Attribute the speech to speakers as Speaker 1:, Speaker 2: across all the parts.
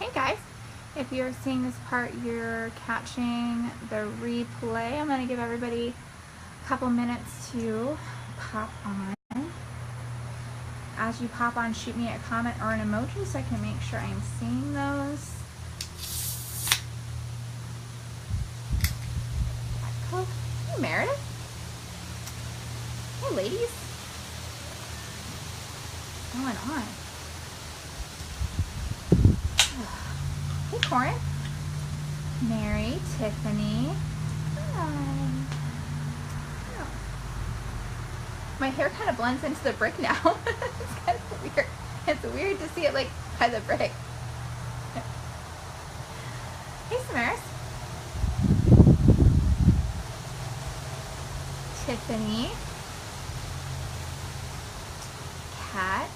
Speaker 1: Hey guys, if you're seeing this part, you're catching the replay. I'm going to give everybody a couple minutes to pop on. As you pop on, shoot me a comment or an emoji so I can make sure I'm seeing those. Coke. Hey Meredith. Hey ladies. What's going on? Hey Corin. Mary, Tiffany. Hi. Oh. My hair kind of blends into the brick now. It's kind of weird. It's weird to see it like by the brick. Hey Samaris. Tiffany. Kat.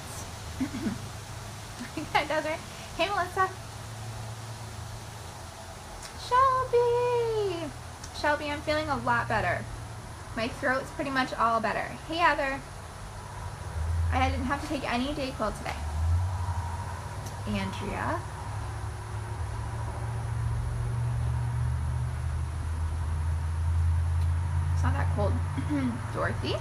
Speaker 1: Kat does it. Hey Melissa. Shelby, I'm feeling a lot better. My throat's pretty much all better. Hey Heather. I didn't have to take any Dayquil today. Andrea. It's not that cold. Dorothy.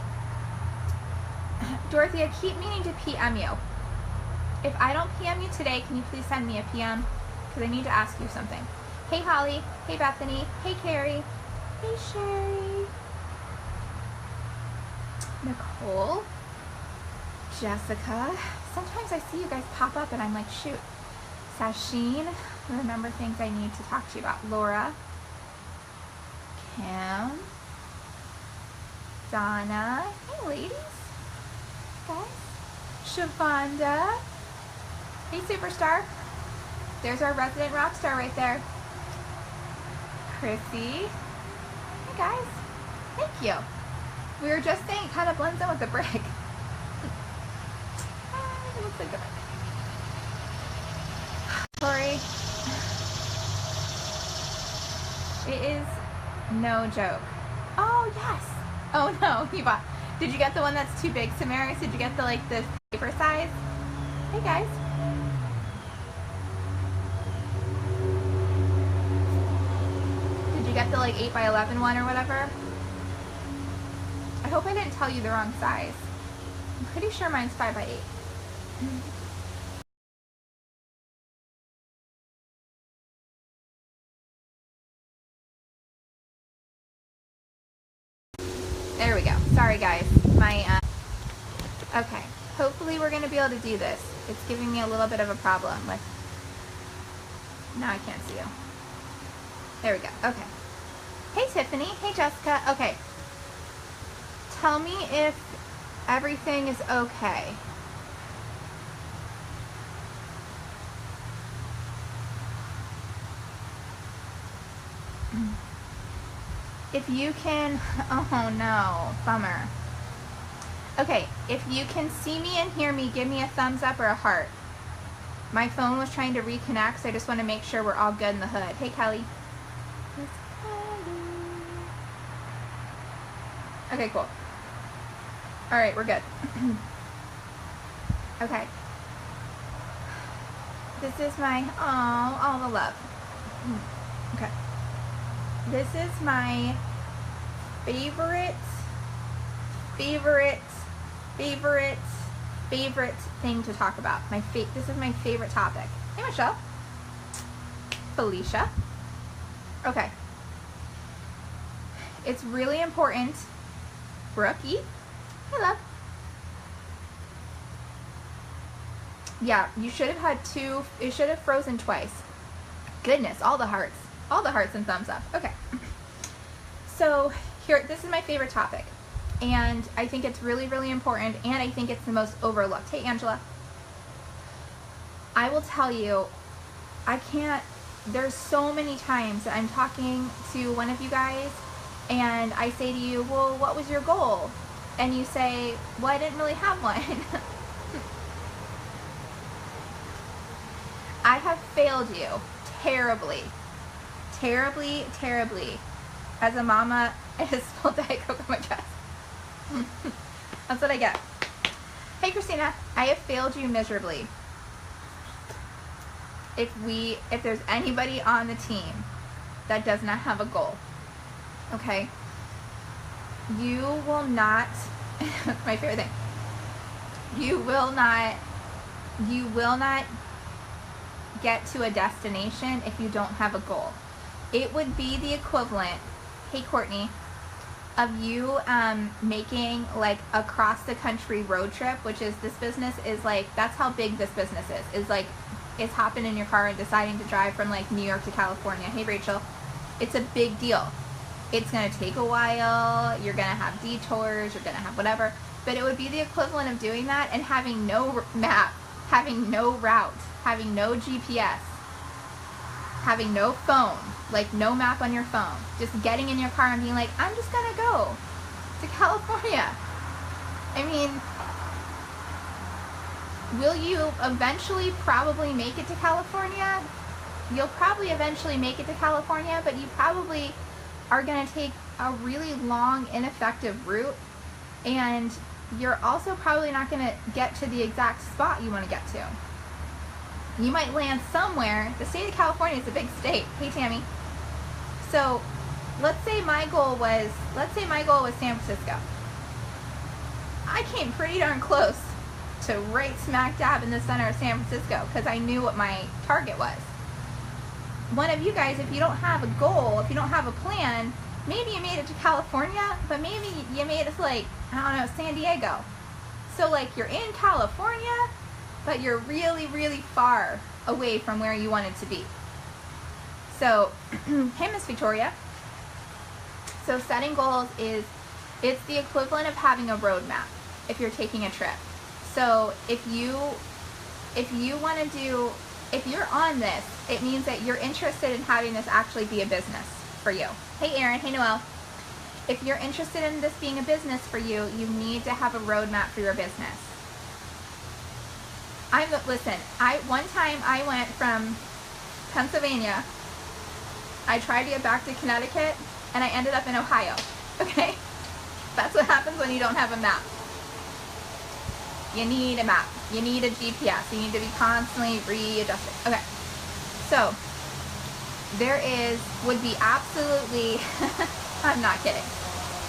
Speaker 1: Dorothy, I keep meaning to PM you. If I don't PM you today, can you please send me a PM? Because I need to ask you something. Hey Holly. Hey Bethany. Hey Carrie. Hey Sherry. Nicole. Jessica. Sometimes I see you guys pop up and I'm like, shoot. Sasheen. Remember things I need to talk to you about. Laura. Kim. Donna. Hey ladies. Guys. Shavonda. Hey superstar. There's our resident rock star right there. Chrissy. Hey guys. Thank you. We were just saying it kind of blends in with the brick. It looks like the brick. Sorry. It is no joke. Oh yes. Oh no, you bought. Did you get the one that's too big, Samaris? Did you get the the paper size? Hey guys. Did you get the 8x11 one or whatever? I hope I didn't tell you the wrong size. I'm pretty sure mine's 5x8. There we go. Sorry guys. Okay. Hopefully we're going to be able to do this. It's giving me a little bit of a problem with... Now I can't see you. There we go. Okay. Hey Tiffany. Hey Jessica. Okay. Tell me if everything is okay. If you can, oh no, bummer. Okay, if you can see me and hear me, give me a thumbs up or a heart. My phone was trying to reconnect, so I just want to make sure we're all good in the hood. Hey Kelly. Okay, cool. Alright, we're good. Okay. This is my, all the love. Okay. This is my favorite thing to talk about. This is my favorite topic. Hey Michelle. Felicia. Okay. It's really important. Brookie. Hey love. Yeah, you should have had two. It should have frozen twice. Goodness, all the hearts. All the hearts and thumbs up. Okay. So here, this is my favorite topic. And I think it's really, really important. And I think it's the most overlooked. Hey, Angela. I will tell you, there's so many times that I'm talking to one of you guys and I say to you, well, what was your goal? And you say, well, I didn't really have one. I have failed you terribly. Terribly, terribly. As a mama, I just spilled Diet Coke on my dress. That's what I get. Hey Christina, I have failed you miserably. if there's anybody on the team that does not have a goal, okay, you will not, my favorite thing, you will not get to a destination if you don't have a goal. It would be the equivalent, hey Courtney, of you making like a cross the country road trip, which is, this business is like, that's how big this business is like, it's hopping in your car and deciding to drive from like New York to California. Hey Rachel, it's a big deal. It's going to take a while, you're going to have detours, you're going to have whatever, but it would be the equivalent of doing that and having no map, having no route, having no GPS, having no phone, like no map on your phone, just getting in your car and being like, I'm just going to go to California. I mean, will you eventually probably make it to California? You'll probably eventually make it to California, but you probably are going to take a really long, ineffective route, and you're also probably not going to get to the exact spot you want to get to. You might land somewhere. The state of California is a big state. Hey Tammy. So let's say my goal was San Francisco. I came pretty darn close to right smack dab in the center of San Francisco because I knew what my target was. One of you guys, if you don't have a goal, if you don't have a plan, maybe you made it to California, but maybe you made it to, like, I don't know, San Diego. So like you're in California, but you're really, really far away from where you wanted to be. So, hey Miss Victoria. So setting goals it's the equivalent of having a roadmap if you're taking a trip. So if you're on this, it means that you're interested in having this actually be a business for you. Hey Erin, hey Noelle. If you're interested in this being a business for you, you need to have a roadmap for your business. One time I went from Pennsylvania, I tried to get back to Connecticut, and I ended up in Ohio, okay? That's what happens when you don't have a map. You need a map. You need a GPS. You need to be constantly readjusting. Okay, so would be absolutely, I'm not kidding.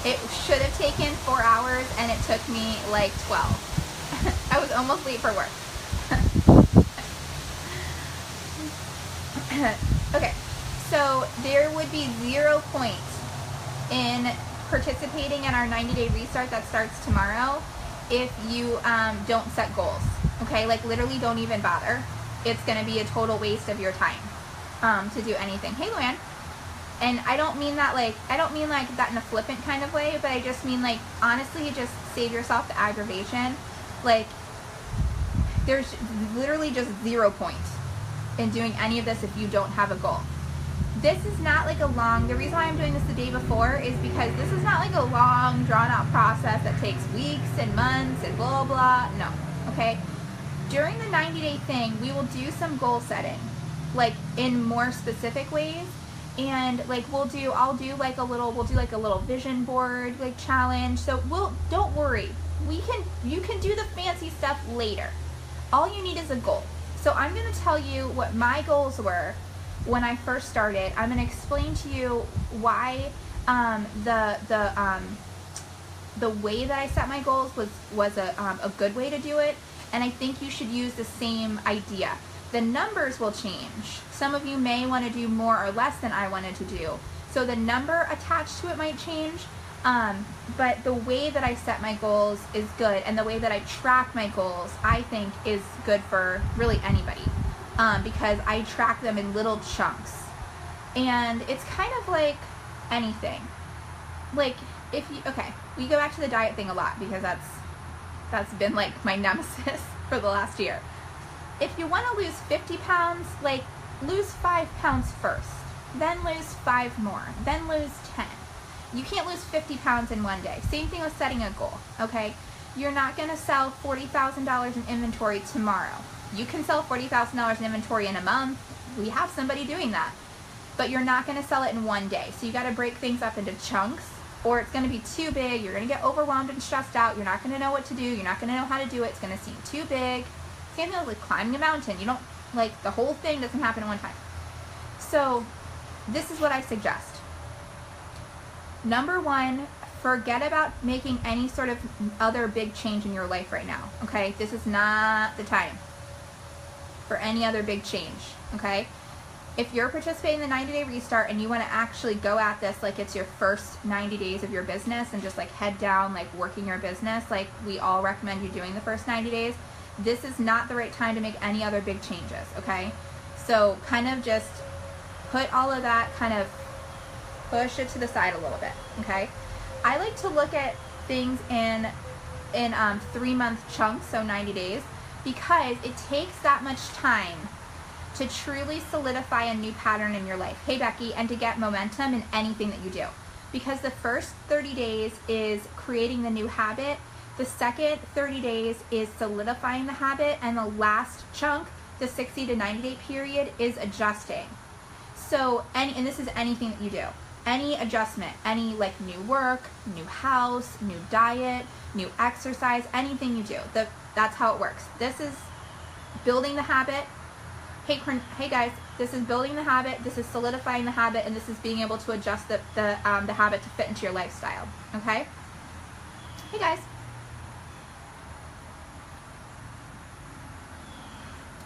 Speaker 1: It should have taken 4 hours and it took me like 12. I was almost late for work. Okay, so there would be 0 points in participating in our 90-day restart that starts tomorrow if you don't set goals. Okay, like literally don't even bother. It's going to be a total waste of your time to do anything. Hey Luann. And I don't mean that like that in a flippant kind of way, but I just mean like honestly just save yourself the aggravation. Like there's literally just 0 points in doing any of this if you don't have a goal. This is not like the reason why I'm doing this the day before is because this is not like a long drawn out process that takes weeks and months and blah blah. No, okay? During the 90-day thing, we will do some goal setting, like in more specific ways. And like we'll do like a little vision board like challenge. So don't worry. You can do the fancy stuff later. All you need is a goal. So I'm going to tell you what my goals were when I first started. I'm going to explain to you why the way that I set my goals was a good way to do it, and I think you should use the same idea. The numbers will change. Some of you may want to do more or less than I wanted to do, so the number attached to it might change, but the way that I set my goals is good, and the way that I track my goals I think is good for really anybody, because I track them in little chunks, and it's kind of like anything. Like we go back to the diet thing a lot because that's been like my nemesis for the last year. If you want to lose 50 pounds, like lose 5 pounds first, then lose 5 more, then lose 10. You can't lose 50 pounds in one day. Same thing with setting a goal, okay? You're not going to sell $40,000 in inventory tomorrow. You can sell $40,000 in inventory in a month. We have somebody doing that. But you're not going to sell it in one day. So you got to break things up into chunks, or it's going to be too big. You're going to get overwhelmed and stressed out. You're not going to know what to do. You're not going to know how to do it. It's going to seem too big. Same thing with like climbing a mountain. Like, the whole thing doesn't happen in one time. So this is what I suggest. Number one, forget about making any sort of other big change in your life right now, okay? This is not the time for any other big change, okay? If you're participating in the 90-day restart and you want to actually go at this like it's your first 90 days of your business and just like head down, like working your business, like we all recommend you doing the first 90 days, this is not the right time to make any other big changes, okay? So kind of just put all of that, kind of push it to the side a little bit, okay? I like to look at things in 3-month chunks, so 90 days, because it takes that much time to truly solidify a new pattern in your life. Hey, Becky, and to get momentum in anything that you do. Because the first 30 days is creating the new habit, the second 30 days is solidifying the habit, and the last chunk, the 60 to 90 day period, is adjusting. So, and this is anything that you do. Any adjustment, any like new work, new house, new diet, new exercise, anything you do, that's how it works. This is building the habit. Hey guys, this is building the habit, this is solidifying the habit, and this is being able to adjust the habit to fit into your lifestyle, okay? Hey guys.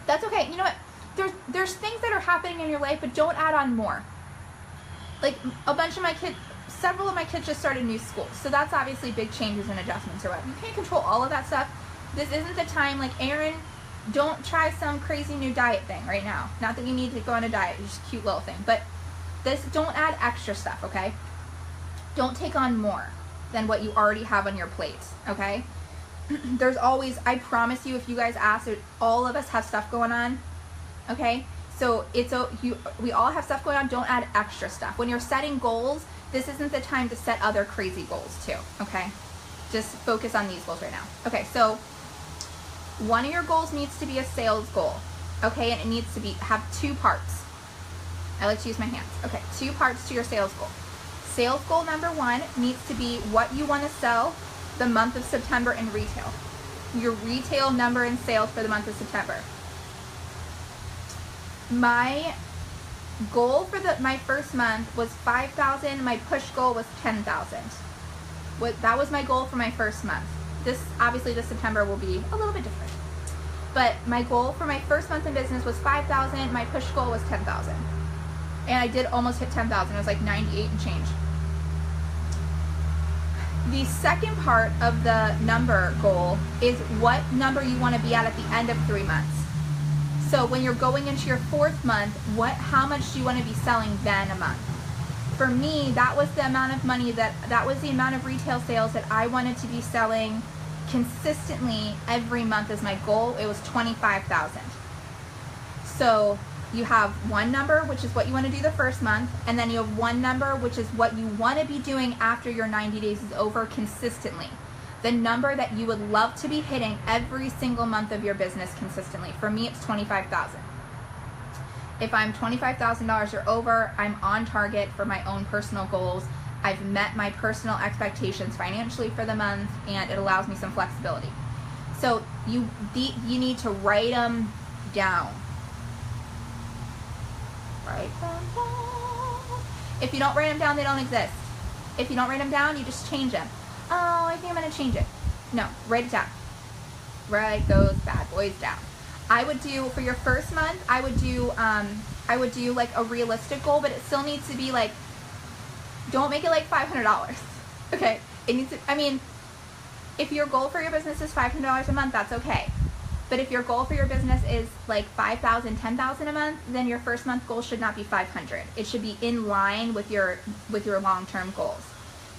Speaker 1: That's okay. You know what? There's things that are happening in your life, but don't add on more. Like a bunch of my kids, several of my kids just started new schools, so that's obviously big changes and adjustments or what. You can't control all of that stuff. This isn't the time. Like, Aaron, don't try some crazy new diet thing right now. Not that you need to go on a diet, it's just a cute little thing. But don't add extra stuff, okay? Don't take on more than what you already have on your plate, okay? There's always, I promise you, if you guys ask, all of us have stuff going on, okay? So we all have stuff going on. Don't add extra stuff. When you're setting goals, this isn't the time to set other crazy goals too, okay? Just focus on these goals right now. Okay, so one of your goals needs to be a sales goal, okay? And it needs to have 2 parts. I like to use my hands. Okay, 2 parts to your sales goal. Sales goal number 1 needs to be what you want to sell the month of September in retail. Your retail number in sales for the month of September. My goal for my first month was 5,000. My push goal was 10,000. That was my goal for my first month. Obviously this September will be a little bit different. But my goal for my first month in business was 5,000. My push goal was 10,000. And I did almost hit 10,000. It was like 98 and change. The second part of the number goal is what number you want to be at the end of 3 months. So when you're going into your 4th month, how much do you want to be selling then a month? For me, that was the amount of money that was the amount of retail sales that I wanted to be selling consistently every month as my goal. It was 25,000. So you have one number, which is what you want to do the first month, and then you have one number, which is what you want to be doing after your 90 days is over consistently. The number that you would love to be hitting every single month of your business consistently. For me, it's 25,000. If I'm $25,000 or over, I'm on target for my own personal goals. I've met my personal expectations financially for the month, and it allows me some flexibility. So you need to write them down. Write them down. If you don't write them down, they don't exist. If you don't write them down, you just change them. Oh, I think I'm going to change it. No, write it down. Write those bad boys down. I would do, for your first month, I would do like a realistic goal, but it still needs to be like, don't make it like $500. Okay? It needs to, I mean, if your goal for your business is $500 a month, that's okay. But if your goal for your business is like 5,000, 10,000 a month, then your first month goal should not be 500. It should be in line with your long-term goals.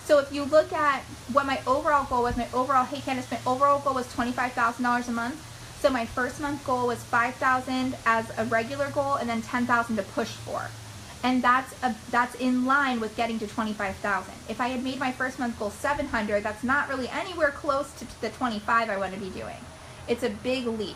Speaker 1: So if you look at what my overall goal was, hey Candace, my overall goal was $25,000 a month. So my first month goal was 5,000 as a regular goal, and then 10,000 to push for. And that's in line with getting to 25,000. If I had made my first month goal 700, that's not really anywhere close to the 25 I want to be doing. It's a big leap.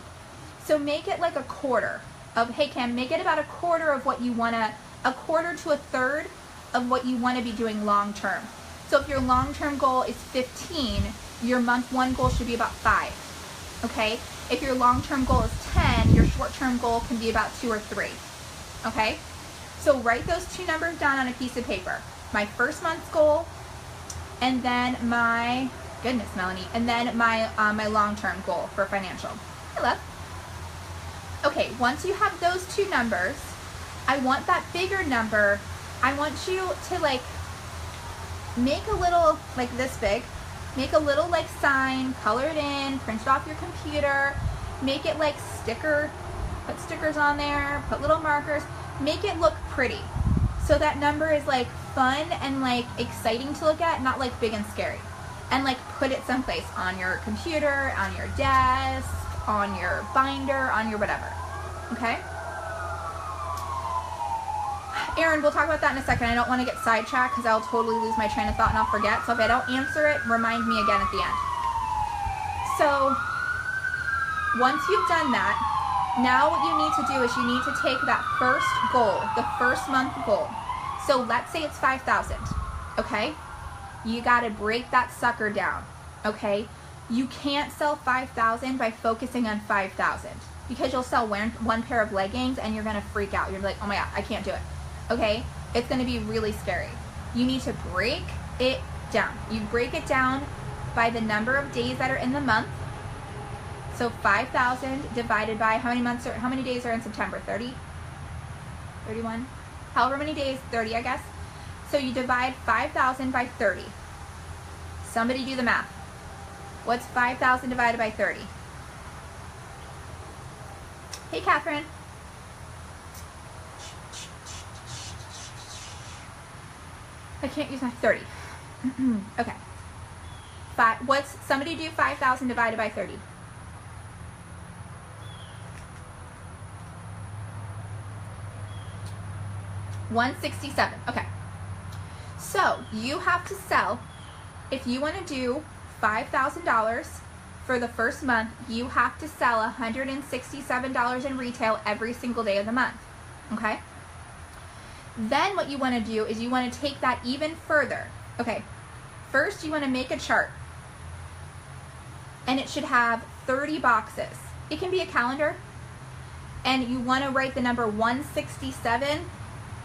Speaker 1: So make it like a quarter of, hey Cam, make it about a quarter of what you want to, a quarter to a third of what you want to be doing long term. So if your long-term goal is 15, your month 1 goal should be about 5, okay? If your long-term goal is 10, then your short-term goal can be about 2 or 3. Okay? So write those 2 numbers down on a piece of paper. My first month's goal, and then my, goodness, Melanie, and then my long-term goal for financial. I love. Okay, once you have those 2 numbers, I want that bigger number, I want you to like make a little, like this big, make a little like sign, color it in, print it off your computer, make it like sticker, put stickers on there, put little markers, make it look pretty. So that number is like fun and like exciting to look at, not like big and scary. And like put it someplace on your computer, on your desk, on your binder, on your whatever. Okay? Erin, we'll talk about that in a second. I don't want to get sidetracked because I'll totally lose my train of thought and I'll forget. So if I don't answer it, remind me again at the end. So once you've done that, now what you need to do is you need to take that first goal, the first month goal. So let's say it's 5,000, okay? You got to break that sucker down, okay? You can't sell 5,000 by focusing on 5,000 because you'll sell one pair of leggings and you're going to freak out. You're like, oh my God, I can't do it, okay? It's going to be really scary. You need to break it down. You break it down by the number of days that are in the month. So 5,000 divided by how many days are in September? 30? 31? However many days, 30 I guess. So you divide 5,000 by 30. Somebody do the math. What's 5,000 divided by 30? Hey, Catherine. I can't use my 30. Okay. Somebody do 5,000 divided by 30? $167. Okay. So you have to sell, if you want to do $5,000 for the first month, you have to sell $167 in retail every single day of the month. Okay? Then what you want to do is you want to take that even further. Okay. First you want to make a chart. And it should have 30 boxes. It can be a calendar. And you want to write the number 167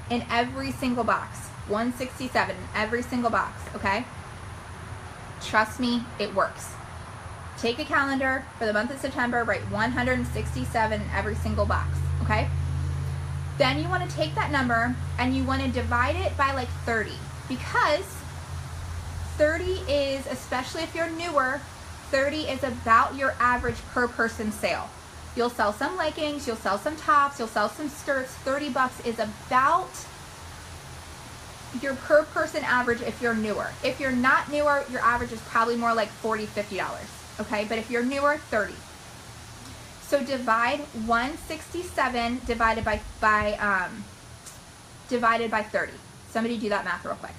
Speaker 1: in every single box. 167 in every single box, okay? Trust me, it works. Take a calendar for the month of September, write 167 in every single box, okay? Then you want to take that number and you want to divide it by like 30 because 30 is, especially if you're newer, 30 is about your average per person sale. You'll sell some leggings, you'll sell some tops, you'll sell some skirts. $30 is about your per person average if you're newer. If you're not newer, your average is probably more like $40, $50, okay? But if you're newer, 30. So divide 167 divided by 30. Somebody do that math real quick.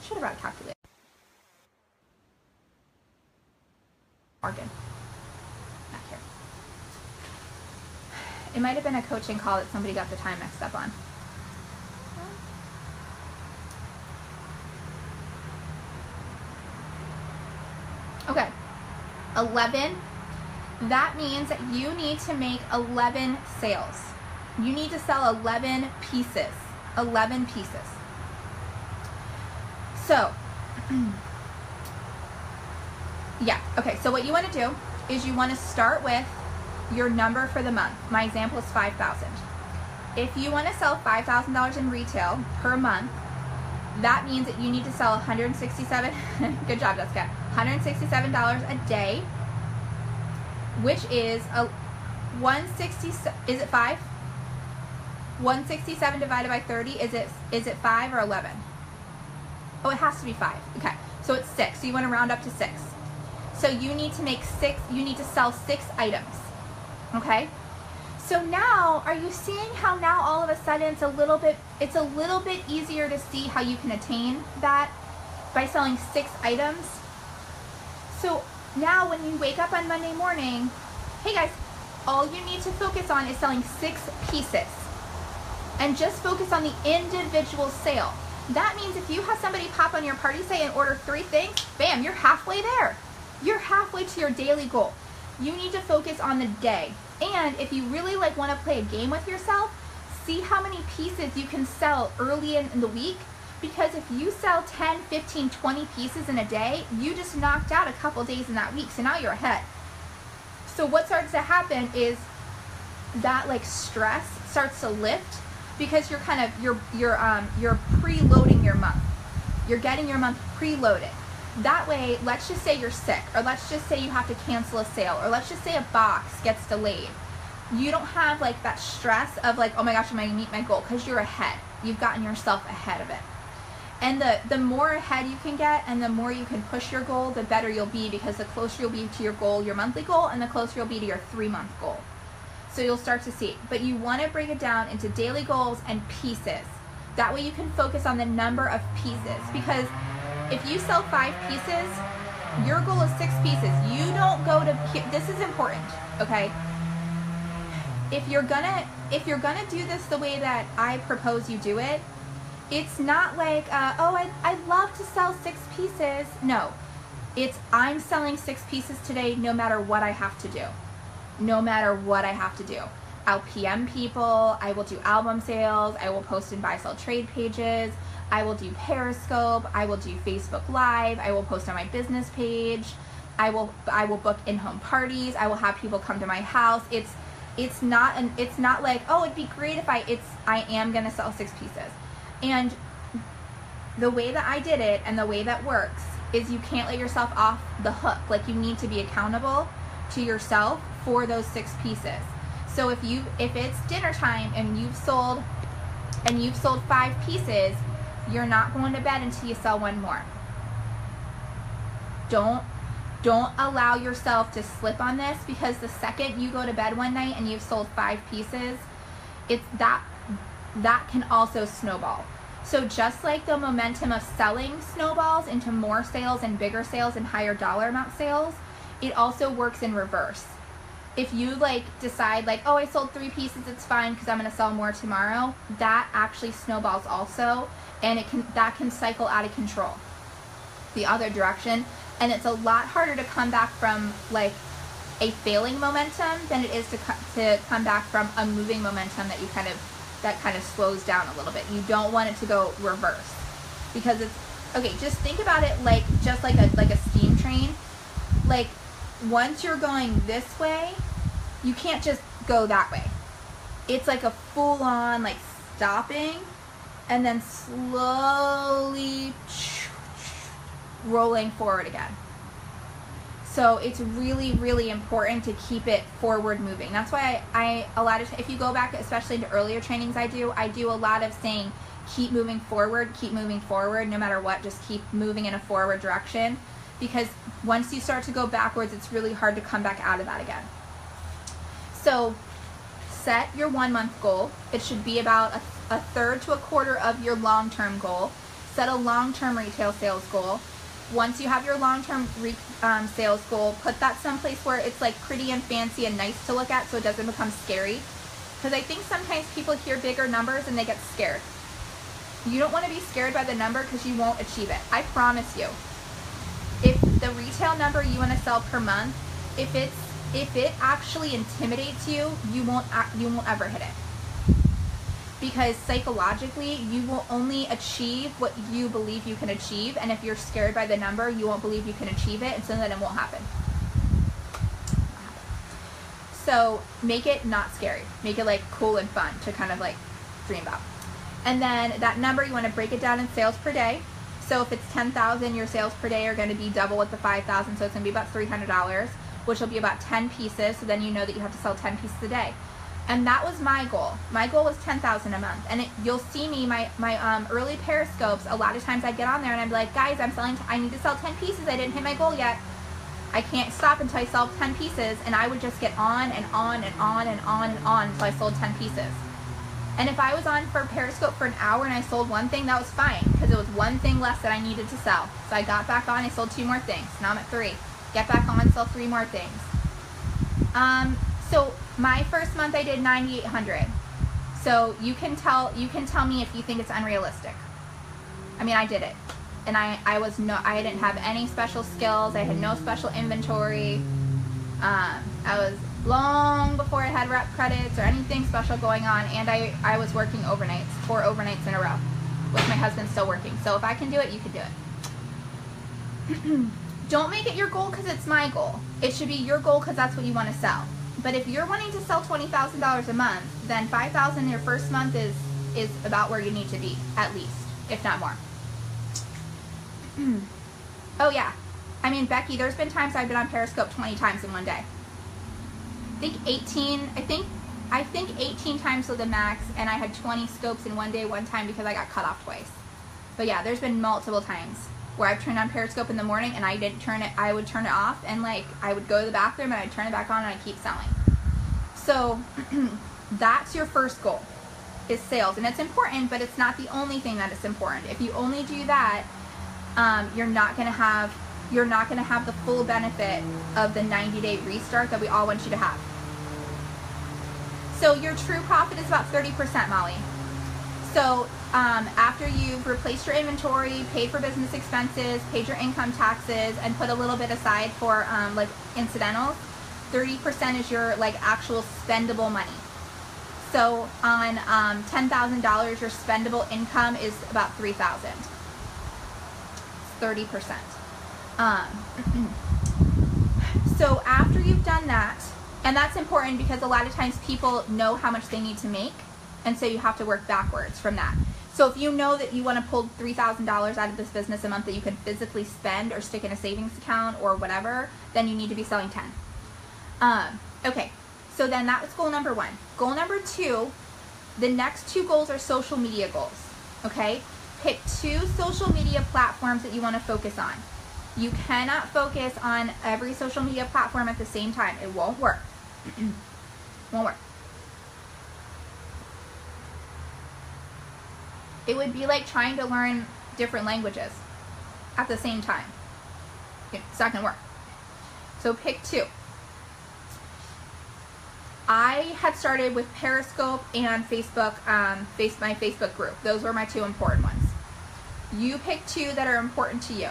Speaker 1: Should have brought a calculator. Morgan. Back here. It might have been a coaching call that somebody got the time mixed up on. Okay, 11, that means that you need to make 11 sales. You need to sell 11 pieces, 11 pieces. So, yeah, okay, so what you want to do is you want to start with your number for the month. My example is 5,000. If you want to sell $5,000 in retail per month, that means that you need to sell 167, good job, Jessica, $167 a day, which is a 167, is it 5? 167 divided by 30, is it 5 or 11? Oh, it has to be 5. Okay, so it's 6. So you want to round up to 6. So you need to make 6, you need to sell 6 items. Okay? So now, are you seeing how now all of a sudden it's a little bit easier to see how you can attain that by selling 6 items? So now when you wake up on Monday morning, hey guys, all you need to focus on is selling 6 pieces. And just focus on the individual sale. That means if you have somebody pop on your party site and order 3 things, bam, you're halfway there. You're halfway to your daily goal. You need to focus on the day. And if you really like want to play a game with yourself, see how many pieces you can sell early in the week, because if you sell 10, 15, 20 pieces in a day, you just knocked out a couple days in that week, so now you're ahead. So what starts to happen is that like stress starts to lift, because you're kind of you're preloading your month. You're getting your month preloaded. That way, let's just say you're sick, or let's just say you have to cancel a sale, or let's just say a box gets delayed. You don't have like that stress of like, oh my gosh, am I gonna meet my goal? Because you're ahead. You've gotten yourself ahead of it. And the more ahead you can get, and the more you can push your goal, the better you'll be, because the closer you'll be to your goal, your monthly goal, and the closer you'll be to your 3-month goal. So you'll start to see. But you want to break it down into daily goals and pieces. That way you can focus on the number of pieces. Because if you sell 5 pieces, your goal is 6 pieces. You don't go to, this is important, okay? If you're gonna do this the way that I propose you do it, it's not like, oh, I'd love to sell 6 pieces. No, it's I'm selling 6 pieces today no matter what I have to do. No matter what I have to do. I'll PM people, I will do album sales, I will post and buy, sell trade pages, I will do Periscope, I will do Facebook Live, I will post on my business page, I will book in-home parties, I will have people come to my house. It's not like, oh, it'd be great if I am gonna sell 6 pieces. And the way that I did it and the way that works is you can't let yourself off the hook. Like, you need to be accountable to yourself for those 6 pieces. So if it's dinner time and you've sold 5 pieces, you're not going to bed until you sell 1 more. Don't allow yourself to slip on this, because the second you go to bed one night and you've sold 5 pieces, it's that can also snowball. So just like the momentum of selling snowballs into more sales and bigger sales and higher dollar amount sales, it also works in reverse. If you like decide like, oh, I sold 3 pieces, it's fine because I'm going to sell more tomorrow, that actually snowballs also, and that can cycle out of control the other direction. And it's a lot harder to come back from like a failing momentum than it is to come back from a moving momentum that kind of slows down a little bit. You don't want it to go reverse, because it's okay. Just think about it like a steam train. Like, once you're going this way, you can't just go that way. It's like a full-on like stopping and then slowly rolling forward again. So it's really, really important to keep it forward moving. That's why if you go back, especially to earlier trainings I do a lot of saying, keep moving forward, no matter what, just keep moving in a forward direction. Because once you start to go backwards, it's really hard to come back out of that again. So set your 1-month goal. It should be about a third to a quarter of your long-term goal. Set a long-term retail sales goal. Once you have your long-term sales goal, put that someplace where it's like pretty and fancy and nice to look at, so it doesn't become scary. Because I think sometimes people hear bigger numbers and they get scared. You don't want to be scared by the number, because you won't achieve it. I promise you. If the retail number you want to sell per month, if it actually intimidates you, you won't ever hit it. Because psychologically, you will only achieve what you believe you can achieve, and if you're scared by the number, you won't believe you can achieve it, and so then it won't happen. So make it not scary. Make it like cool and fun to kind of like dream about. And then that number, you want to break it down in sales per day. So if it's 10,000, your sales per day are going to be double with the 5,000, so it's going to be about $300, which will be about 10 pieces. So then you know that you have to sell 10 pieces a day. And that was my goal. My goal was 10,000 a month. And you'll see me, my early Periscopes, a lot of times I'd get on there and I'd be like, guys, I need to sell 10 pieces. I didn't hit my goal yet. I can't stop until I sell 10 pieces. And I would just get on and on and on and on and on until I sold 10 pieces. And if I was on for Periscope for an hour and I sold 1 thing, that was fine, because it was 1 thing less that I needed to sell. So I got back on, I sold 2 more things. Now I'm at 3. Get back on, sell 3 more things. So my first month I did 9,800. So you can tell me if you think it's unrealistic. I mean, I did it, and I didn't have any special skills. I had no special inventory. I long before I had rep credits or anything special going on, and I was working overnights, 4 overnights in a row, with my husband still working. So if I can do it, you can do it. Don't make it your goal because it's my goal. It should be your goal because that's what you want to sell. But if you're wanting to sell $20,000 a month, then $5,000 your first month is about where you need to be, at least, if not more. Oh yeah, I mean, Becky, there's been times I've been on Periscope 20 times in one day. I think 18 times was the max, and I had 20 scopes in one day one time because I got cut off twice. But yeah, there's been multiple times where I've turned on Periscope in the morning and I didn't turn it, I would turn it off, and like I would go to the bathroom and I'd turn it back on and I'd keep selling. So that's your first goal, is sales. And it's important, but it's not the only thing that is important. If you only do that, you're not gonna have the full benefit of the 90-day restart that we all want you to have. So your true profit is about 30%, Molly. So after you've replaced your inventory, paid for business expenses, paid your income taxes, and put a little bit aside for like incidentals, 30% is your like actual spendable money. So on $10,000, your spendable income is about $3,000. 30%. So after you've done that, and that's important because a lot of times people know how much they need to make, and so you have to work backwards from that. So if you know that you want to pull $3,000 out of this business a month that you can physically spend or stick in a savings account or whatever, then you need to be selling 10. Okay, so then that was goal number 1. Goal number 2, the next 2 goals are social media goals, okay? Pick 2 social media platforms that you want to focus on. You cannot focus on every social media platform at the same time. It won't work. Won't work. It would be like trying to learn different languages at the same time. It's not going to work. So pick 2. I had started with Periscope and Facebook, my Facebook group. Those were my 2 important ones. You pick 2 that are important to you.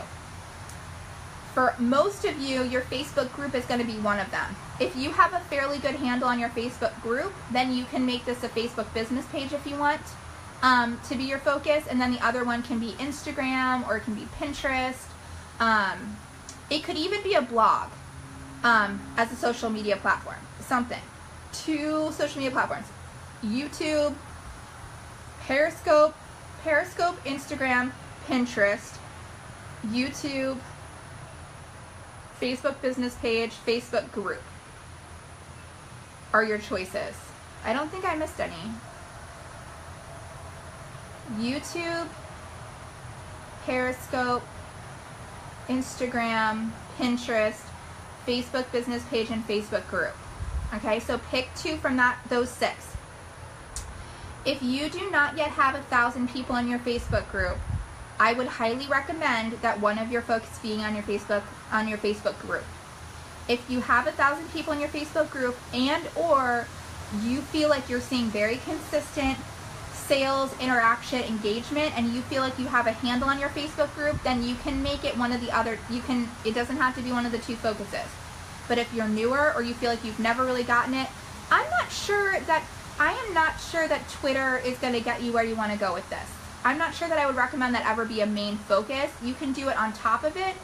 Speaker 1: For most of you, your Facebook group is going to be one of them. If you have a fairly good handle on your Facebook group, then you can make this a Facebook business page if you want to be your focus, and then the other one can be Instagram, or it can be Pinterest. It could even be a blog as a social media platform, something. 2 social media platforms: YouTube, Periscope, Instagram, Pinterest, YouTube, Facebook business page, Facebook group are your choices. I don't think I missed any. YouTube, Periscope, Instagram, Pinterest, Facebook business page, and Facebook group. Okay, so pick 2 from those 6. If you do not yet have 1,000 people in your Facebook group, I would highly recommend that one of your focus being on your Facebook group. If you have 1,000 people in your Facebook group, and or you feel like you're seeing very consistent sales, interaction, engagement, and you feel like you have a handle on your Facebook group, then you can make it one of the other. It doesn't have to be one of the 2 focuses. But if you're newer or you feel like you've never really gotten it, I am not sure that Twitter is going to get you where you want to go with this. I'm not sure that I would recommend that ever be a main focus. You can do it on top of it,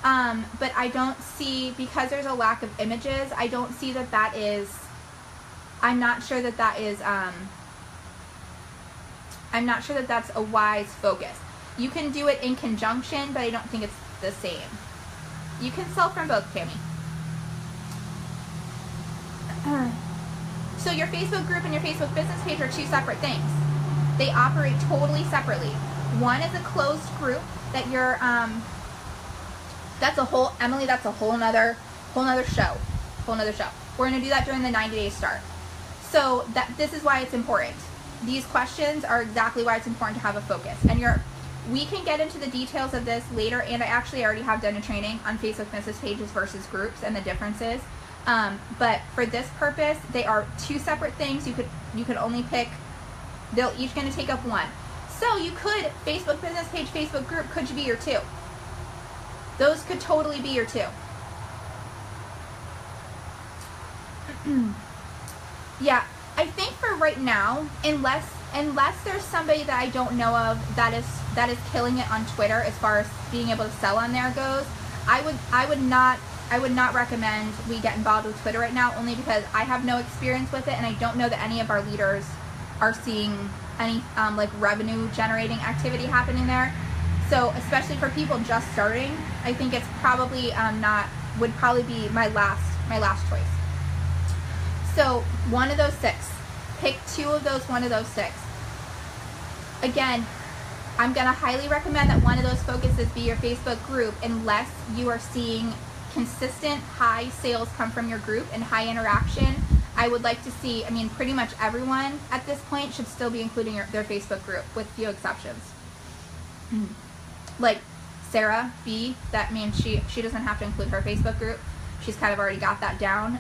Speaker 1: but I don't see, because there's a lack of images, I don't see that is, I'm not sure that that's a wise focus. You can do it in conjunction, but I don't think it's the same. You can sell from both, Tammy. So your Facebook group and your Facebook business page are 2 separate things. They operate totally separately. One is a closed group that you're, that's a whole nother show. We're going to do that during the 90-day start. So this is why it's important. These questions are exactly why it's important to have a focus. And we can get into the details of this later, and I actually already have done a training on Facebook business pages versus groups and the differences. But for this purpose, they are 2 separate things. You could only pick. They're each going to take up 1. So you could, Facebook business page, Facebook group could be your 2. Those could totally be your 2. Yeah, I think for right now, unless there's somebody that I don't know of that is killing it on Twitter as far as being able to sell on there goes, I would not recommend we get involved with Twitter right now, only because I have no experience with it, and I don't know that any of our leaders are seeing any like revenue generating activity happening there. So especially for people just starting, I think it's probably would probably be my last choice. So one of those 6. Pick 2 of those, one of those 6. Again, I'm going to highly recommend that one of those focuses be your Facebook group, unless you are seeing consistent high sales come from your group and high interaction. I would like to see, I mean, pretty much everyone at this point should still be including their Facebook group, with few exceptions. Like Sarah B, that means she doesn't have to include her Facebook group. She's kind of already got that down.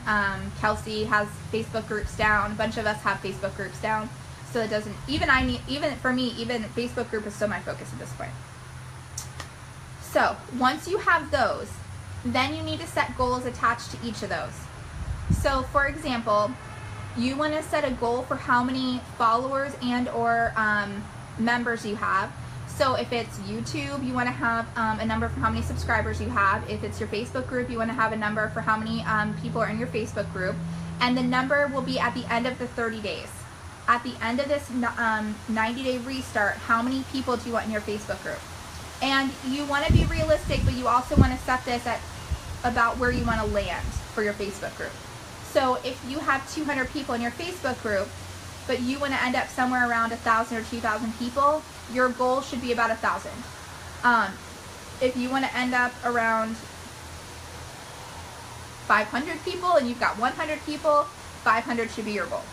Speaker 1: Kelsey has Facebook groups down. A bunch of us have Facebook groups down. So it doesn't, even for me, Facebook group is still my focus at this point. So once you have those, then you need to set goals attached to each of those. So for example, you want to set a goal for how many followers and or members you have. So if it's YouTube, you want to have a number for how many subscribers you have. If it's your Facebook group, you want to have a number for how many people are in your Facebook group. And the number will be at the end of the 30 days. At the end of this 90-day restart, how many people do you want in your Facebook group? And you want to be realistic, but you also want to set this at about where you want to land for your Facebook group. So if you have 200 people in your Facebook group, but you want to end up somewhere around 1,000 or 2,000 people, your goal should be about 1,000. If you want to end up around 500 people and you've got 100 people, 500 should be your goal.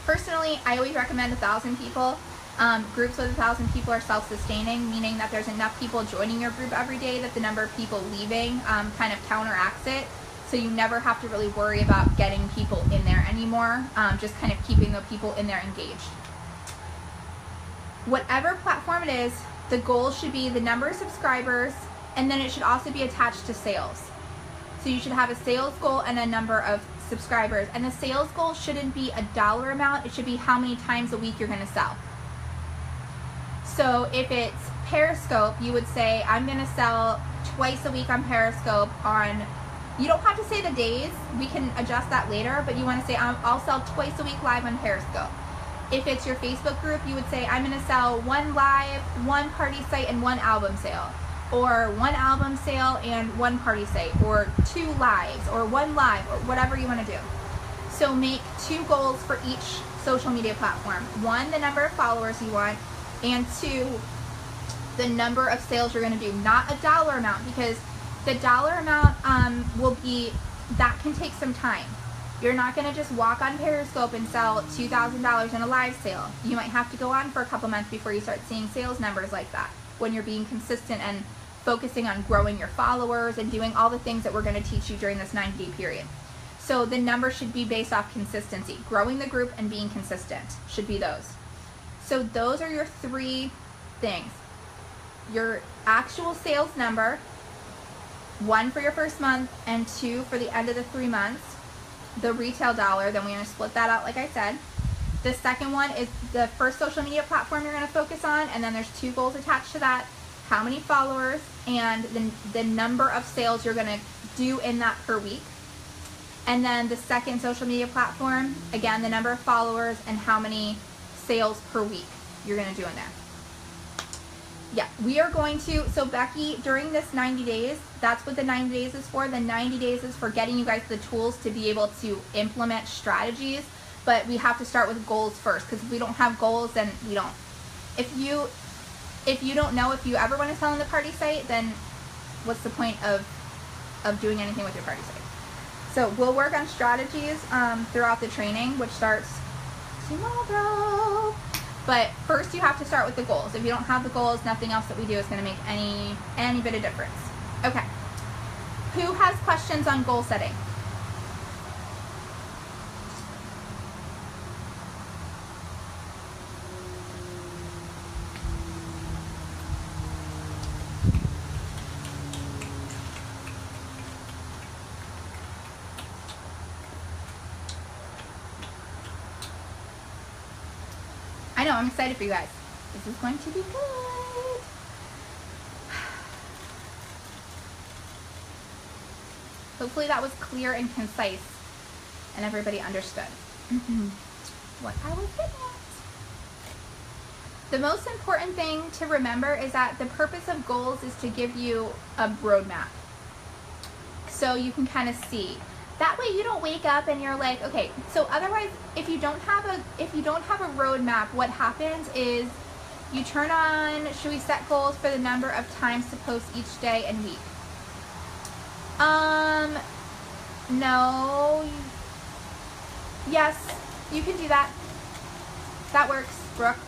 Speaker 1: Personally, I always recommend 1,000 people. Groups with 1,000 people are self-sustaining, meaning that there's enough people joining your group every day that the number of people leaving kind of counteracts it. So you never have to really worry about getting people in there anymore, just kind of keeping the people in there engaged. Whatever platform it is, the goal should be the number of subscribers, and then it should also be attached to sales. So you should have a sales goal and a number of subscribers. And the sales goal shouldn't be a dollar amount, it should be how many times a week you're going to sell. So if it's Periscope, you would say, I'm going to sell twice a week on Periscope on, you don't have to say the days, we can adjust that later, but you want to say, I'll sell twice a week live on Periscope. If it's your Facebook group, you would say, I'm going to sell 1 live, 1 party site, and 1 album sale. Or 1 album sale and 1 party site. Or 2 lives, or 1 live, or whatever you want to do. So make 2 goals for each social media platform. 1, the number of followers you want, and 2, the number of sales you're going to do. Not a dollar amount, because the dollar amount that can take some time. You're not going to just walk on Periscope and sell $2,000 in a live sale. You might have to go on for a couple months before you start seeing sales numbers like that, when you're being consistent and focusing on growing your followers and doing all the things that we're going to teach you during this 90-day period. So the number should be based off consistency. Growing the group and being consistent should be those. So those are your 3 things. Your actual sales number, 1 for your first month, and 2 for the end of the 3 months. The retail dollar, then we're going to split that out like I said. The second one is the first social media platform you're going to focus on, and then there's 2 goals attached to that. How many followers and the number of sales you're going to do in that per week. And then the second social media platform, again, the number of followers and how many sales per week you're going to do in there. Yeah, we are going to, so Becky, during this 90 days, that's what the 90 days is for. The 90 days is for getting you guys the tools to be able to implement strategies, but we have to start with goals first, because if we don't have goals, then we don't. If you don't know if you ever want to sell on the party site, then what's the point of doing anything with your party site? So we'll work on strategies throughout the training, which starts tomorrow. But first you have to start with the goals. If you don't have the goals, nothing else that we do is going to make any bit of difference. Okay. Who has questions on goal setting? I know, I'm excited for you guys. This is going to be good. Hopefully that was clear and concise and everybody understood what I was getting at. The most important thing to remember is that the purpose of goals is to give you a roadmap. So you can kind of see. That way you don't wake up and you're like, okay, so otherwise if you don't have a roadmap, what happens is you turn on, should we set goals for the number of times to post each day and week? No. Yes, you can do that. That works, Brooke.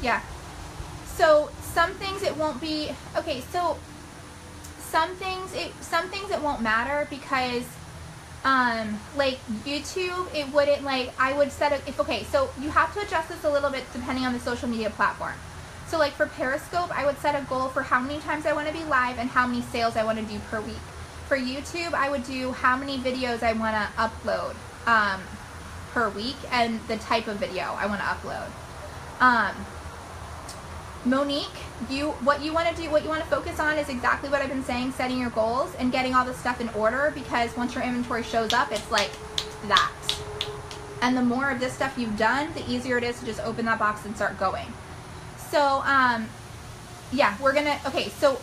Speaker 1: Yeah. So some things it won't be, okay, so some things it won't matter because like YouTube, it wouldn't, like, I would set a, okay, so you have to adjust this a little bit depending on the social media platform. So like for Periscope, I would set a goal for how many times I want to be live and how many sales I want to do per week. For YouTube, I would do how many videos I want to upload per week and the type of video I want to upload. Monique, what you want to focus on is exactly what I've been saying, setting your goals and getting all this stuff in order, because once your inventory shows up, it's like that. And the more of this stuff you've done, the easier it is to just open that box and start going. So, yeah, so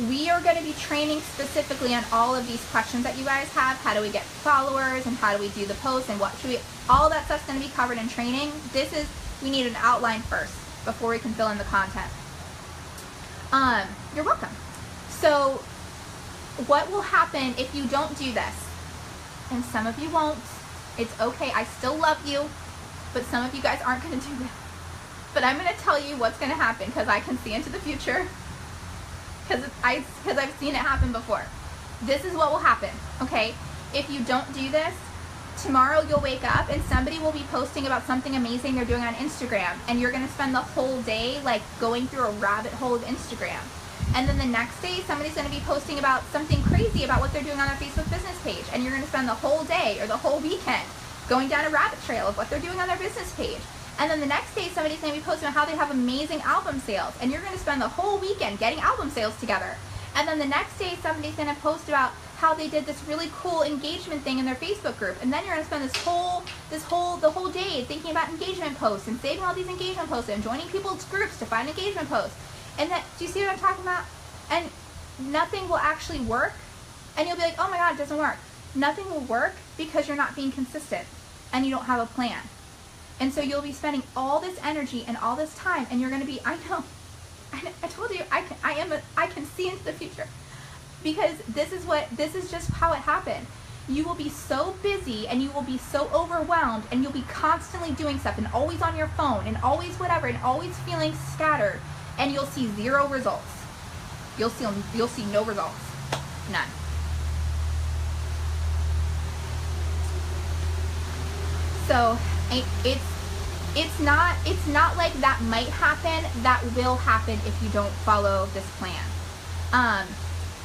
Speaker 1: we are going to be training specifically on all of these questions that you guys have. How do we get followers and how do we do the posts and what should we, all that stuff's going to be covered in training. We need an outline first before we can fill in the content. You're welcome. So what will happen if you don't do this? And some of you won't. It's okay. I still love you, but some of you guys aren't going to do this. But I'm going to tell you what's going to happen because I can see into the future. Because I've seen it happen before. This is what will happen, okay? If you don't do this, tomorrow you'll wake up and somebody will be posting about something amazing they're doing on Instagram, and you're gonna spend the whole day like going through a rabbit hole of Instagram. And then the next day, somebody's gonna be posting about something crazy about what they're doing on their Facebook business page, and you're gonna spend the whole day or the whole weekend going down a rabbit trail of what they're doing on their business page. And then the next day, somebody's going to be posting about how they have amazing album sales. And you're going to spend the whole weekend getting album sales together. And then the next day, somebody's going to post about how they did this really cool engagement thing in their Facebook group. And then you're going to spend the whole day thinking about engagement posts and saving all these engagement posts and joining people's groups to find engagement posts. And that, do you see what I'm talking about? And nothing will actually work. And you'll be like, oh my God, it doesn't work. Nothing will work because you're not being consistent and you don't have a plan. And so you'll be spending all this energy and all this time, and you're going to be, I told you, I can see into the future, because this is just how it happened. You will be so busy and you will be so overwhelmed, and you'll be constantly doing stuff and always on your phone and always whatever and always feeling scattered, and you'll see zero results. You'll see no results. None. So it's not like that might happen. That will happen if you don't follow this plan.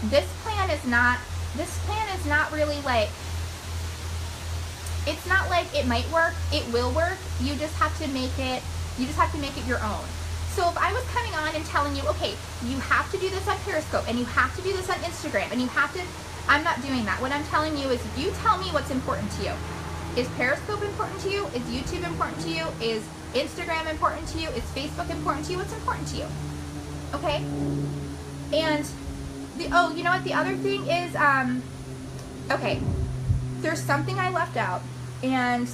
Speaker 1: This plan is not really like, it's not like it might work. It will work. You just have to make it your own. So if I was coming on and telling you, okay, you have to do this on Periscope and you have to do this on Instagram and you have to, I'm not doing that. What I'm telling you is, you tell me what's important to you. Is Periscope important to you? Is YouTube important to you? Is Instagram important to you? Is Facebook important to you? What's important to you? Okay? And you know what? The other thing is, okay, there's something I left out. And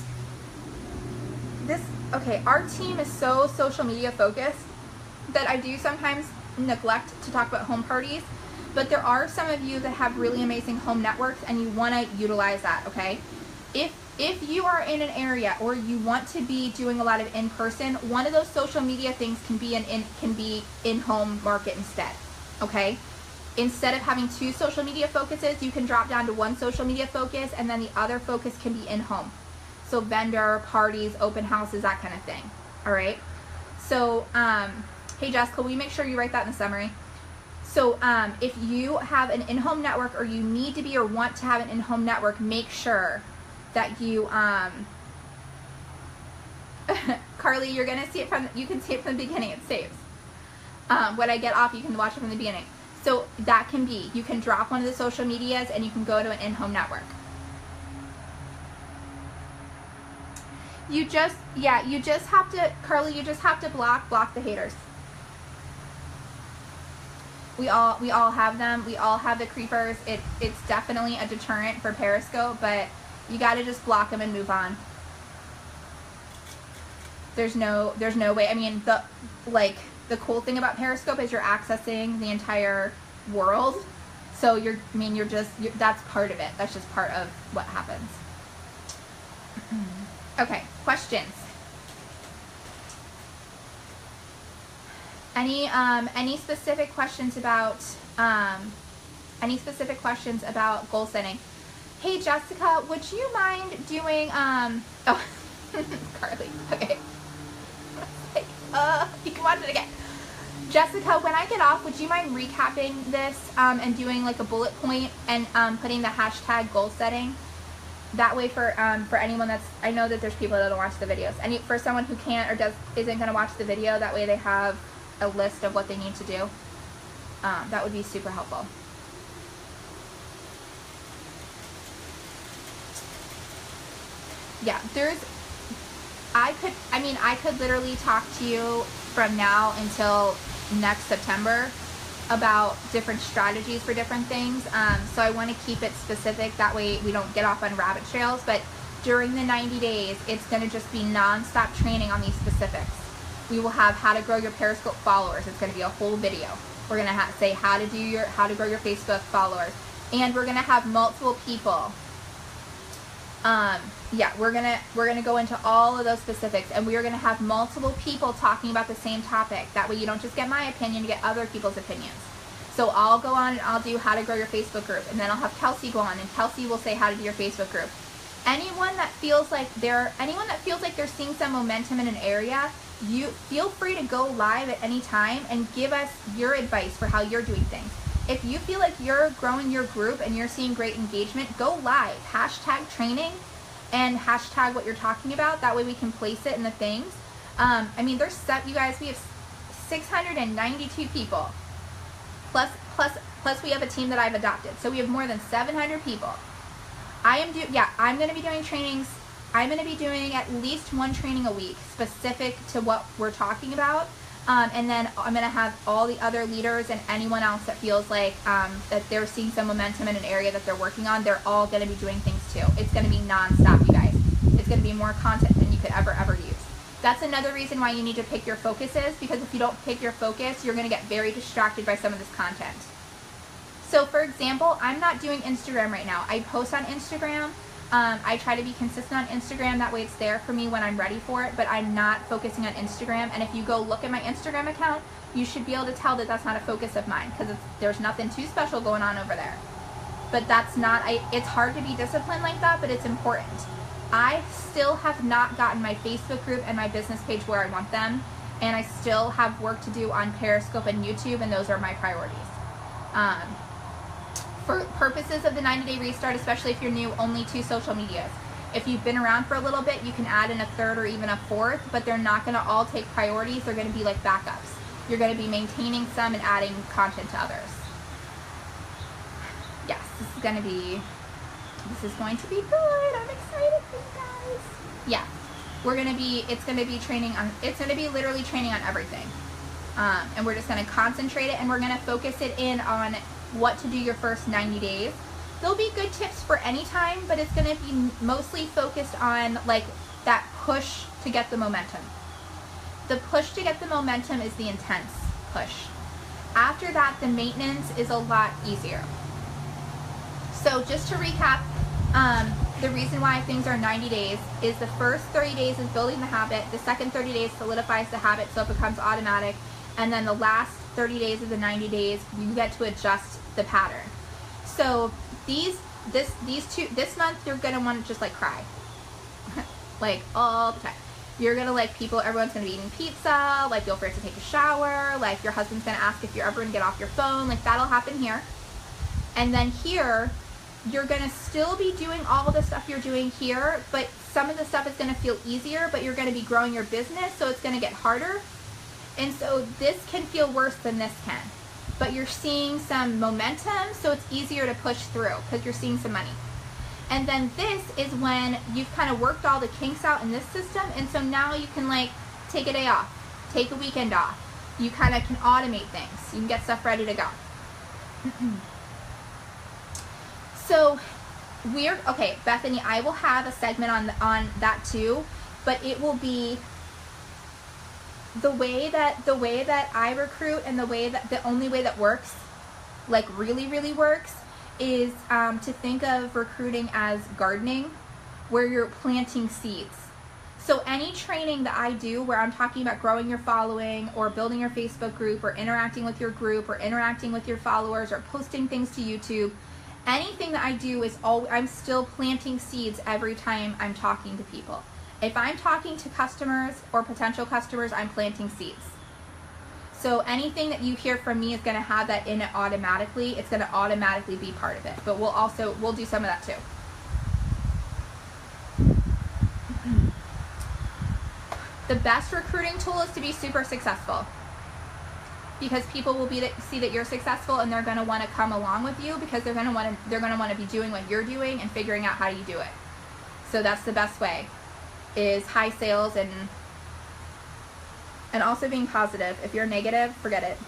Speaker 1: our team is so social media focused that I do sometimes neglect to talk about home parties. But there are some of you that have really amazing home networks and you want to utilize that, okay? If you are in an area or you want to be doing a lot of in-person, one of those social media things can be in-home market instead, okay? Instead of having two social media focuses, you can drop down to one social media focus, and then the other focus can be in-home. So vendor, parties, open houses, that kind of thing, all right? So, hey Jessica, will you make sure you write that in the summary? So if you have an in-home network, or you need to be or want to have an in-home network, make sure that you Carly, you're gonna see it from, you can see it from the beginning, it saves. When I get off, you can watch it from the beginning. So that can be, you can drop one of the social medias and you can go to an in-home network. You just have to, Carly, you just have to block the haters. We all have them. We all have the creepers. It's definitely a deterrent for Periscope, but you got to just block them and move on. There's no way. I mean, the cool thing about Periscope is you're accessing the entire world. So that's part of it. That's just part of what happens. Okay, questions. Any specific questions about goal setting? Hey Jessica, would you mind doing oh Carly, okay. You can watch it again. Jessica, when I get off, would you mind recapping this and doing like a bullet point and putting the hashtag goal setting? That way for anyone that's, I know that there's people that don't watch the videos. And for someone who can't or isn't going to watch the video, that way they have a list of what they need to do. That would be super helpful. Yeah, I could literally talk to you from now until next September about different strategies for different things. So I want to keep it specific. That way we don't get off on rabbit trails. But during the 90 days, it's going to just be non-stop training on these specifics. We will have how to grow your Periscope followers. It's going to be a whole video. We're going to say how to grow your Facebook followers. And we're going to have multiple people. Yeah, we're gonna go into all of those specifics, and we are gonna have multiple people talking about the same topic. That way you don't just get my opinion, you get other people's opinions. So I'll go on and I'll do how to grow your Facebook group, and then I'll have Kelsey go on, and Kelsey will say how to do your Facebook group. Anyone that feels like they're seeing some momentum in an area, you feel free to go live at any time and give us your advice for how you're doing things. If you feel like you're growing your group and you're seeing great engagement, go live. Hashtag training and hashtag what you're talking about. That way we can place it in the things. I mean, you guys, we have 692 people. Plus we have a team that I've adopted. So we have more than 700 people. I'm going to be doing trainings. I'm going to be doing at least one training a week specific to what we're talking about. And then I'm going to have all the other leaders and anyone else that feels like that they're seeing some momentum in an area that they're working on. They're all going to be doing things too. It's going to be non-stop, you guys. It's going to be more content than you could ever use. That's another reason why you need to pick your focuses, because if you don't pick your focus, you're going to get very distracted by some of this content. So for example, I'm not doing Instagram right now. I post on Instagram. I try to be consistent on Instagram, that way it's there for me when I'm ready for it, but I'm not focusing on Instagram. And if you go look at my Instagram account, you should be able to tell that that's not a focus of mine, because there's nothing too special going on over there. But that's not, it's hard to be disciplined like that, but it's important. I still have not gotten my Facebook group and my business page where I want them, and I still have work to do on Periscope and YouTube, and those are my priorities. For purposes of the 90-day restart, especially if you're new, only 2 social medias. If you've been around for a little bit, you can add in a 3rd or even a 4th, but they're not going to all take priorities. They're going to be like backups. You're going to be maintaining some and adding content to others. Yes, this is going to be good. I'm excited for you guys. Yeah, it's going to be literally training on everything. And we're just going to concentrate it, and we're going to focus it in on what to do your first 90 days. There'll be good tips for any time, but it's going to be mostly focused on like that push to get the momentum. The push to get the momentum is the intense push. After that, the maintenance is a lot easier. So just to recap, the reason why things are 90 days is the first 30 days is building the habit, the second 30 days solidifies the habit so it becomes automatic, and then the last 30 days of the 90 days, you get to adjust the pattern. So this month, you're going to want to just like cry. Like all the time. You're going to like everyone's going to be eating pizza, like you'll forget to take a shower, like your husband's going to ask if you're ever going to get off your phone, like that'll happen here. And then here, you're going to still be doing all the stuff you're doing here, but some of the stuff is going to feel easier, but you're going to be growing your business, so it's going to get harder. And so this can feel worse than this can. But you're seeing some momentum, so it's easier to push through because you're seeing some money. And then this is when you've kind of worked all the kinks out in this system, and so now you can like take a day off, take a weekend off. You kind of can automate things. You can get stuff ready to go. So okay, Bethany, I will have a segment on that too, but it will be the way that I recruit, and the only way that works, like really works, is to think of recruiting as gardening, where you're planting seeds. So any training that I do where I'm talking about growing your following or building your Facebook group or interacting with your group or interacting with your followers or posting things to YouTube, anything that I do is I'm still planting seeds every time I'm talking to people. If I'm talking to customers or potential customers, I'm planting seeds. So anything that you hear from me is going to have that in it automatically. It's going to automatically be part of it. But we'll do some of that too. The best recruiting tool is to be super successful, because people will see that you're successful, and they're going to want to come along with you because they're going to want to be doing what you're doing and figuring out how you do it. So that's the best way, is high sales and also being positive. If you're negative, forget it.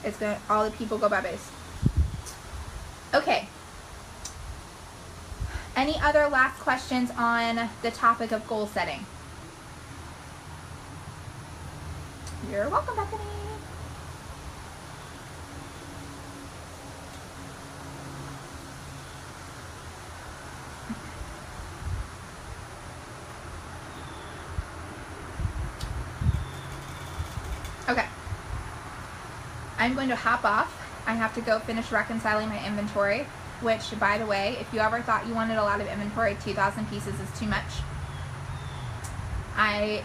Speaker 1: It's going to, all the people go by base. Okay. Any other last questions on the topic of goal setting? You're welcome, Bethany. Okay. I'm going to hop off. I have to go finish reconciling my inventory, which, by the way, if you ever thought you wanted a lot of inventory, 2,000 pieces is too much.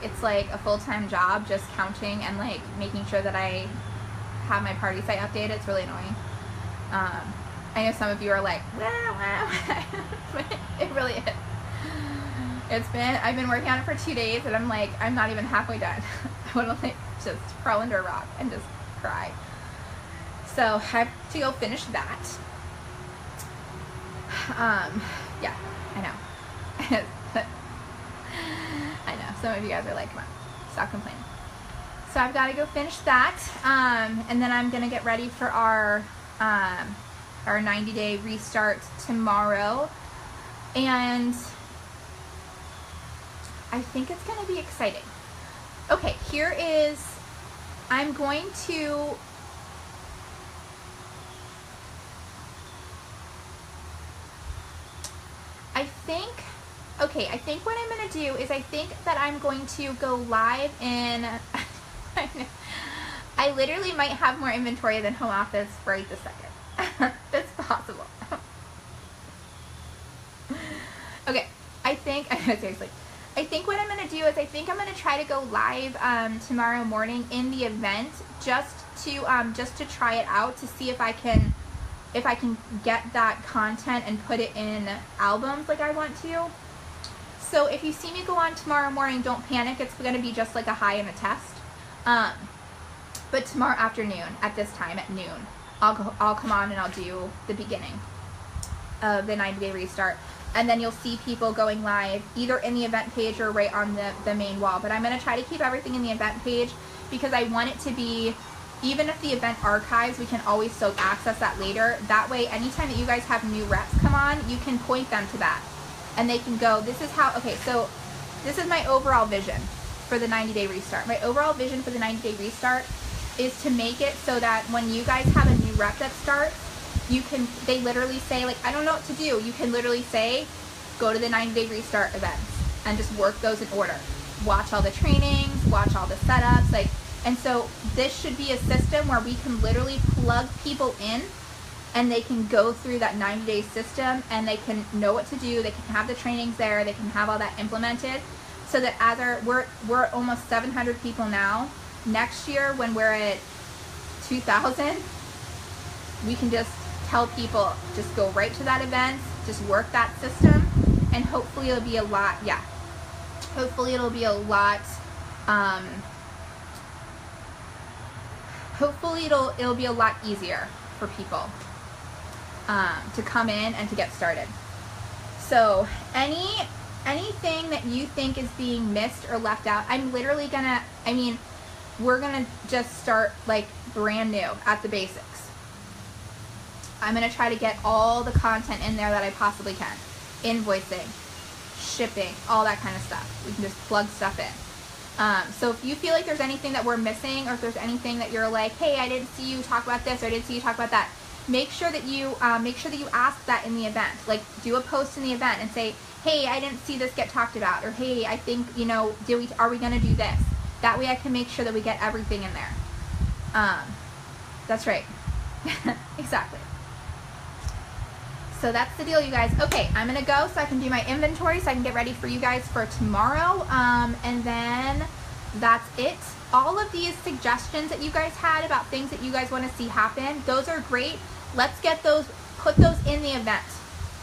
Speaker 1: It's like a full-time job just counting and like making sure that I have my party site updated. It's really annoying. I know some of you are like, wow. But it really is. I've been working on it for 2 days, and I'm like, I'm not even halfway done. I want to like just crawl under a rock and just cry. So I have to go finish that. Yeah, I know. I know, some of you guys are like, come on, stop complaining. So I've got to go finish that, and then I'm going to get ready for our 90-day restart tomorrow, and I think it's going to be exciting. Okay, here is, I'm going to, I think what I'm going to do is I think that I'm going to go live in, I literally might have more inventory than home office right this second. It's possible. Okay, seriously. I think what I'm going to do is I think I'm going to try to go live tomorrow morning in the event just to try it out, to see if I can get that content and put it in albums like I want to. So if you see me go on tomorrow morning, don't panic. It's going to be just like a high and a test. But tomorrow afternoon at this time at noon, I'll come on and I'll do the beginning of the 90-day restart. And then you'll see people going live either in the event page or right on the main wall. But I'm going to try to keep everything in the event page because I want it to be, even if the event archives, we can always still access that later. That way, anytime that you guys have new reps come on, you can point them to that. And they can go, this is how, okay, so this is my overall vision for the 90-day restart. My overall vision for the 90-day restart is to make it so that when you guys have a new rep that starts, they literally say, like, I don't know what to do. You can literally say, go to the 90-day restart events and just work those in order. Watch all the trainings, watch all the setups, like, and so this should be a system where we can literally plug people in and they can go through that 90-day system and they can know what to do. They can have the trainings there. They can have all that implemented so that as we're almost 700 people now. Next year when we're at 2,000, we can just tell people, just go right to that event, just work that system, and hopefully it'll be a lot, hopefully it'll be a lot, hopefully it'll be a lot easier for people to come in and to get started. So anything that you think is being missed or left out, I'm literally gonna, we're gonna just start like brand new at the basics. I'm gonna try to get all the content in there that I possibly can. Invoicing, shipping, all that kind of stuff. We can just plug stuff in. So if you feel like there's anything that we're missing, or if there's anything that you're like, hey, I didn't see you talk about this, or I didn't see you talk about that, make sure that you ask that in the event. Like, do a post in the event and say, hey, I didn't see this get talked about, or hey, I think, are we gonna do this? That way I can make sure that we get everything in there. That's right. Exactly. So that's the deal, you guys. Okay, I'm gonna go so I can do my inventory so I can get ready for you guys for tomorrow. And then that's it. All of these suggestions that you guys had about things that you guys want to see happen, those are great. Let's get those, put those in the event.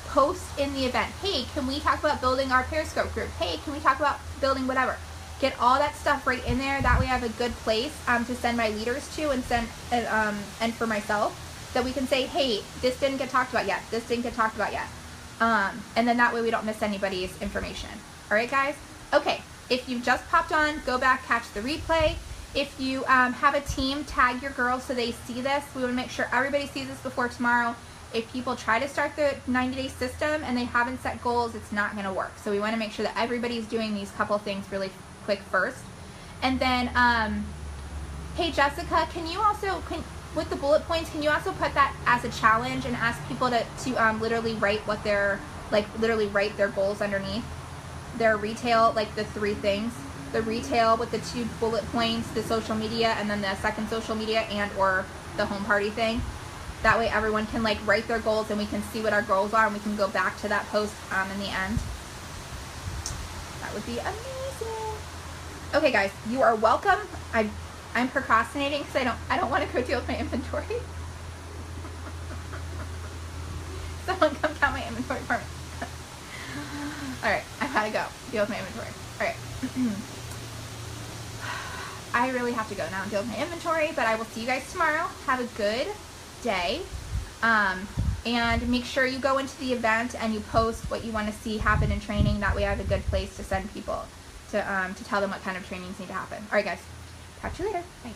Speaker 1: Post in the event. Hey, can we talk about building our Periscope group? Hey, can we talk about building whatever? Get all that stuff right in there. That way I have a good place to send my leaders to, and send and for myself, that we can say, hey, this didn't get talked about yet. This didn't get talked about yet. And then that way we don't miss anybody's information. All right, guys? Okay, if you just popped on, go back, catch the replay. If you have a team, tag your girls so they see this. We want to make sure everybody sees this before tomorrow. If people try to start the 90-day system and they haven't set goals, it's not going to work. So we want to make sure that everybody's doing these couple things really quick first. And then, hey, Jessica, can you also, with the bullet points, can you also put that as a challenge and ask people to literally write what their, literally write their goals underneath? Their retail, like the 3 things. The retail with the 2 bullet points, the social media, and then the second social media and or the home party thing. That way everyone can write their goals and we can see what our goals are and we can go back to that post in the end. That would be amazing. Okay, guys, you are welcome. I'm procrastinating because I don't want to go deal with my inventory. Someone come count my inventory for me. Alright, I've got to go deal with my inventory. Alright. I really have to go now and deal with my inventory, but I will see you guys tomorrow. Have a good day. And make sure you go into the event and you post what you want to see happen in training. That way I have a good place to send people to tell them what kind of trainings need to happen. Alright, guys. Talk to you later. Bye.